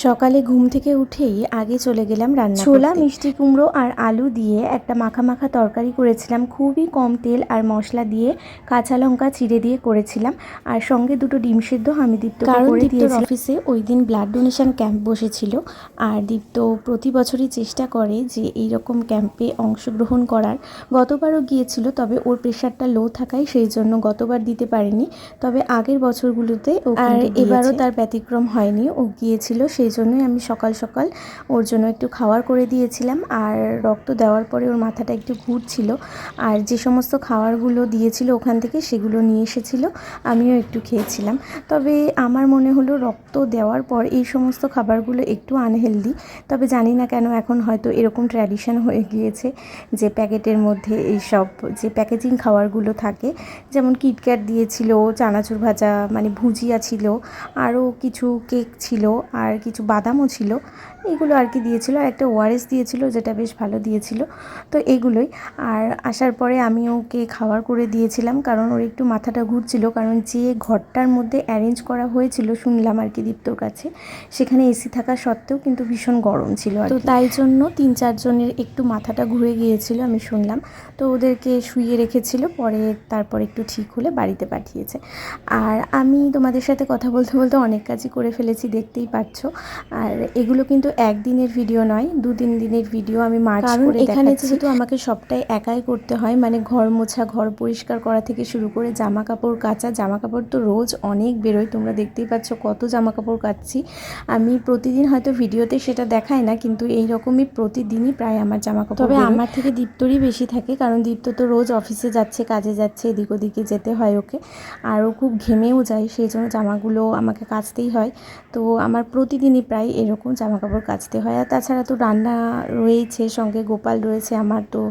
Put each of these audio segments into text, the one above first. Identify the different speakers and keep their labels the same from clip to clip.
Speaker 1: সকালে ঘুম থেকে উঠেই আগে চলে গেলাম রান্না করতে। ছোলা, মিষ্টি কুমড়ো আর আলু দিয়ে একটা মাখা মাখা তরকারি করেছিলাম, খুবই কম তেল আর মশলা দিয়ে, কাঁচা লঙ্কা চিড়ে দিয়ে করেছিলাম। আর সঙ্গে দুটো ডিম সিদ্ধ আমি দীপ্তকে করে দিয়েছি। অফিসে ওই দিন ব্লাড ডোনেশন ক্যাম্প বসেছিল, আর দীপ্ত প্রতি বছরই চেষ্টা করে যে এই রকম ক্যাম্পে অংশগ্রহণ করার। গতবারও গিয়েছিল, তবে ওর প্রেশারটা লো থাকায় সেই জন্য গতবার দিতে পারেনি, তবে আগের বছরগুলোতে ও আর এবারও তার ব্যতিক্রম হয়নি, ও গিয়েছিল। সেই জন্যই আমি সকাল সকাল ওর জন্য একটু খাবার করে দিয়েছিলাম। আর রক্ত দেওয়ার পরে ওর মাথাটা একটু ঘুরছিল, আর যে সমস্ত খাবারগুলো দিয়েছিল ওখান থেকে সেগুলো নিয়ে এসেছিল, আমিও একটু খেয়েছিলাম। তবে আমার মনে হলো রক্ত দেওয়ার পর এই সমস্ত খাবারগুলো একটু আনহেলদি। তবে জানি না কেন এখন হয়তো এরকম ট্র্যাডিশন হয়ে গিয়েছে যে প্যাকেটের মধ্যে এইসব যে প্যাকেজিং খাবারগুলো থাকে, যেমন কিটক্যাট দিয়েছিল, চানাচুর ভাজা মানে ভুজিয়া ছিল, আরও কিছু কেক ছিল, আর কিছু বাদামও ছিল, এগুলো আর কি দিয়েছিল। আর একটা ওআরএস দিয়েছিল, যেটা বেশ ভালো দিয়েছিল। তো এগুলোই। আর আসার পরে আমি ওকে খাবার করে দিয়েছিলাম, কারণ ওর একটু মাথাটা ঘুরছিল, কারণ যে ঘরটার মধ্যে অ্যারেঞ্জ করা হয়েছিল শুনলাম আর কি দীপ্তর কাছে, সেখানে এসি থাকা সত্ত্বেও কিন্তু ভীষণ গরম ছিল। তো তাই জন্য 3-4 জনের একটু মাথাটা ঘুরে গিয়েছিল আমি শুনলাম। তো ওদেরকে শুইয়ে রেখেছিল, পরে তারপর একটু ঠিক হলে বাড়িতে পাঠিয়েছে। আর আমি তোমাদের সাথে কথা বলতে বলতে অনেক কাজই করে ফেলেছি, দেখতেই পাচ্ছ। আর এগুলো কিন্তু একদিনের ভিডিও নয়, 2-3 দিনের ভিডিও আমি মার্চ করে দেখাচ্ছি। এখানে যেহেতু আমাকে সবটাই একাই করতে হয়, মানে ঘর মোছা, ঘর পরিষ্কার করা থেকে শুরু করে জামা কাপড় কাচা। জামা কাপড় তো রোজ অনেক বেরোয়, তোমরা দেখতেই পাচ্ছ কত জামা কাপড় কাচ্ছি। আমি প্রতিদিন হয়তো ভিডিওতে সেটা দেখায় না, কিন্তু এই রকমই প্রতিদিনই প্রায় আমার জামা কাপড়। তবে আমার থেকে দীপ্তরই বেশি থাকে, কারণ দীপ্ত তো রোজ অফিসে যাচ্ছে, কাজে যাচ্ছে, এদিক ওদিকে যেতে হয় ওকে। আর ও খুব ঘেমেও যায়, সেই জন্য জামাগুলো আমাকে কাচতেই হয়। তো আমার প্রতিদিনই প্রায় এরকম জামা কাপড় কাচতে হয়। আর তাছাড়া তো রান্না রয়েছে, সঙ্গে গোপাল রয়েছে আমার, তো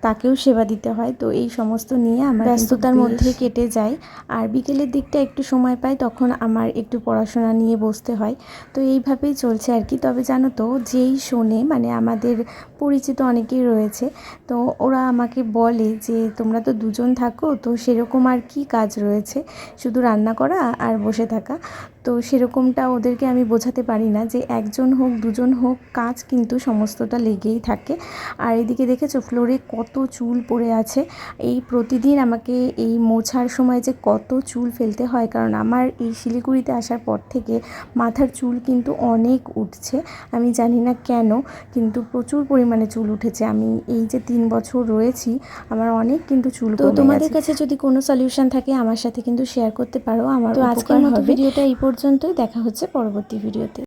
Speaker 1: তাকেও সেবা দিতে হয়। তো এই সমস্ত নিয়ে আমার ব্যস্ততার মধ্যে কেটে যায়। আর বিকেলের দিকটা একটু সময় পাই, তখন আমার একটু পড়াশোনা নিয়ে বসতে হয়। তো এইভাবেই চলছে আর কি। তবে জানো তো, যেই শোনে, মানে আমাদের পরিচিত অনেকেই রয়েছে, তো ওরা আমাকে বলে যে তোমরা তো দুজন থাকো, তো সেরকম আর কি কাজ রয়েছে, শুধু রান্না করা আর বসে থাকা। তো সেরকমটা ওদেরকে আমি বোঝাতে পারি না যে একজন হোক দুজন হোক, কাজ কিন্তু সমস্তটা লেগেই থাকে। আর এদিকে দেখেছো ফ্লোরে কত চুল পড়ে আছে। এই প্রতিদিন আমাকে এই মোছার সময় যে কত চুল ফেলতে হয়, কারণ আমার এই শিলিগুড়িতে আসার পর থেকে মাথার চুল কিন্তু অনেক উঠছে। আমি জানি না কেন, কিন্তু প্রচুর পরিমাণে চুল উঠেছে। আমি এই যে 3 বছর রয়েছি, আমার অনেক কিন্তু চুল কমে গেছে। তো তোমাদের কাছে যদি কোনো সলিউশন থাকে আমার সাথে কিন্তু শেয়ার করতে পারো, আমার তো আজকের মতো ভিডিওটা এই পর্যন্তই। দেখা হচ্ছে পরবর্তী ভিডিওতে।